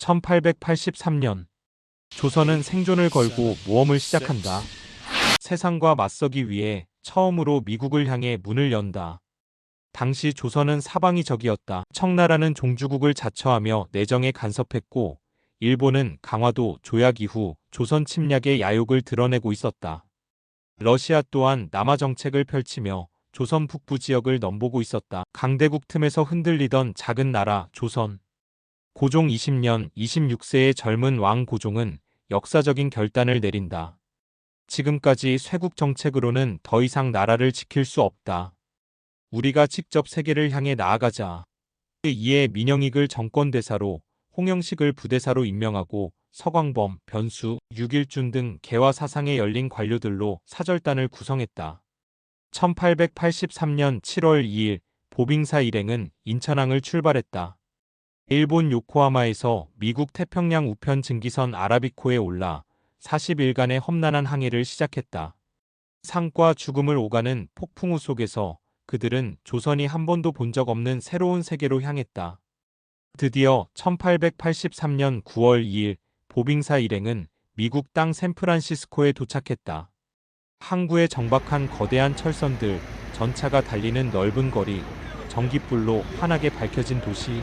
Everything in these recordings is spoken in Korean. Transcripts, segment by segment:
1883년 조선은 생존을 걸고 모험을 시작한다. 세상과 맞서기 위해 처음으로 미국을 향해 문을 연다. 당시 조선은 사방이 적이었다. 청나라는 종주국을 자처하며 내정에 간섭했고 일본은 강화도 조약 이후 조선 침략의 야욕을 드러내고 있었다. 러시아 또한 남하 정책을 펼치며 조선 북부 지역을 넘보고 있었다. 강대국 틈에서 흔들리던 작은 나라 조선. 고종 20년 26세의 젊은 왕 고종은 역사적인 결단을 내린다. 지금까지 쇄국 정책으로는 더 이상 나라를 지킬 수 없다. 우리가 직접 세계를 향해 나아가자. 이에 민영익을 정권대사로, 홍영식을 부대사로 임명하고 서광범, 변수, 육일준 등 개화 사상에 열린 관료들로 사절단을 구성했다. 1883년 7월 2일 보빙사 일행은 인천항을 출발했다. 일본 요코하마에서 미국 태평양 우편 증기선 아라비코에 올라 40일간의 험난한 항해를 시작했다. 상과 죽음을 오가는 폭풍우 속에서 그들은 조선이 한 번도 본 적 없는 새로운 세계로 향했다. 드디어 1883년 9월 2일 보빙사 일행은 미국 땅 샌프란시스코에 도착했다. 항구에 정박한 거대한 철선들, 전차가 달리는 넓은 거리, 전깃불로 환하게 밝혀진 도시.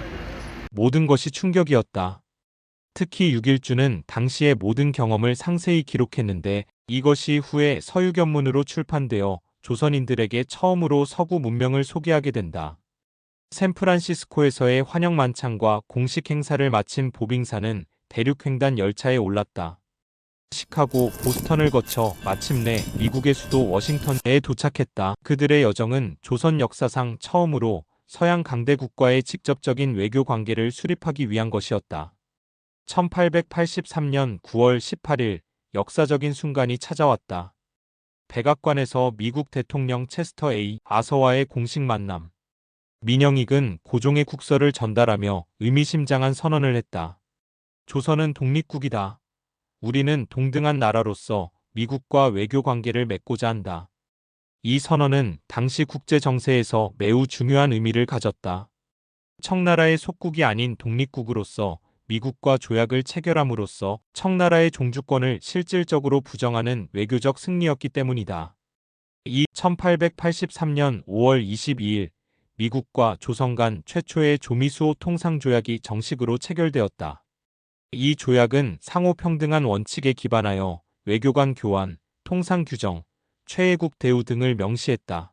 모든 것이 충격이었다. 특히 육일주는 당시의 모든 경험을 상세히 기록했는데 이것이 후에 서유견문으로 출판되어 조선인들에게 처음으로 서구 문명을 소개하게 된다. 샌프란시스코에서의 환영 만찬과 공식 행사를 마친 보빙사는 대륙횡단 열차에 올랐다. 시카고, 보스턴을 거쳐 마침내 미국의 수도 워싱턴에 도착했다. 그들의 여정은 조선 역사상 처음으로 서양 강대국과의 직접적인 외교 관계를 수립하기 위한 것이었다. 1883년 9월 18일 역사적인 순간이 찾아왔다. 백악관에서 미국 대통령 체스터 A. 아서와의 공식 만남. 민영익은 고종의 국서를 전달하며 의미심장한 선언을 했다. 조선은 독립국이다. 우리는 동등한 나라로서 미국과 외교 관계를 맺고자 한다. 이 선언은 당시 국제 정세에서 매우 중요한 의미를 가졌다. 청나라의 속국이 아닌 독립국으로서 미국과 조약을 체결함으로써 청나라의 종주권을 실질적으로 부정하는 외교적 승리였기 때문이다. 1883년 5월 22일 미국과 조선 간 최초의 조미수호 통상조약이 정식으로 체결되었다. 이 조약은 상호 평등한 원칙에 기반하여 외교관 교환, 통상 규정, 최애국 대우 등을 명시했다.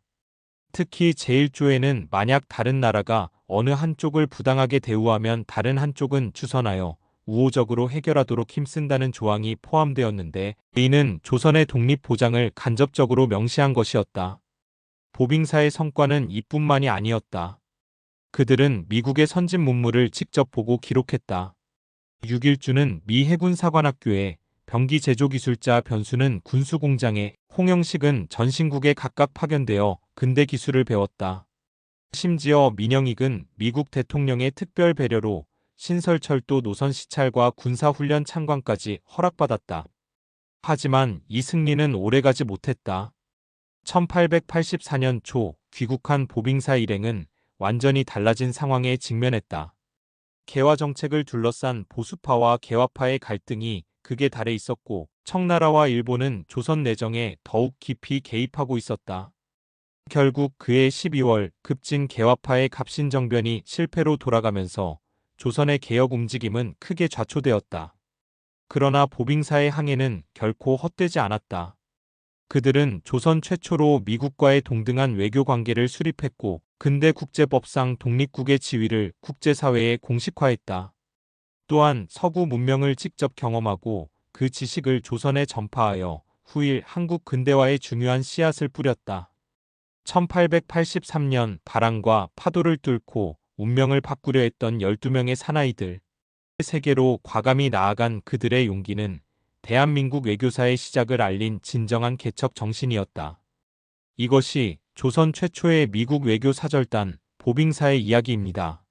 특히 제1조에는 만약 다른 나라가 어느 한쪽을 부당하게 대우하면 다른 한쪽은 주선하여 우호적으로 해결하도록 힘쓴다는 조항이 포함되었는데 이는 조선의 독립 보장을 간접적으로 명시한 것이었다. 보빙사의 성과는 이뿐만이 아니었다. 그들은 미국의 선진 문물을 직접 보고 기록했다. 육일주는 미 해군 사관학교에, 병기 제조기술자 변수는 군수공장에, 홍영식은 전신국에 각각 파견되어 근대 기술을 배웠다. 심지어 민영익은 미국 대통령의 특별 배려로 신설철도 노선 시찰과 군사훈련 참관까지 허락받았다. 하지만 이 승리는 오래가지 못했다. 1884년 초 귀국한 보빙사 일행은 완전히 달라진 상황에 직면했다. 개화 정책을 둘러싼 보수파와 개화파의 갈등이 극에 달해 있었고 청나라와 일본은 조선 내정에 더욱 깊이 개입하고 있었다. 결국 그해 12월 급진 개화파의 갑신정변이 실패로 돌아가면서 조선의 개혁 움직임은 크게 좌초되었다. 그러나 보빙사의 항해는 결코 헛되지 않았다. 그들은 조선 최초로 미국과의 동등한 외교 관계를 수립했고 근대 국제법상 독립국의 지위를 국제사회에 공식화했다. 또한 서구 문명을 직접 경험하고 그 지식을 조선에 전파하여 후일 한국 근대화에 중요한 씨앗을 뿌렸다. 1883년 바람과 파도를 뚫고 운명을 바꾸려 했던 12명의 사나이들. 세계로 과감히 나아간 그들의 용기는 대한민국 외교사의 시작을 알린 진정한 개척 정신이었다. 이것이 조선 최초의 미국 외교 사절단 보빙사의 이야기입니다.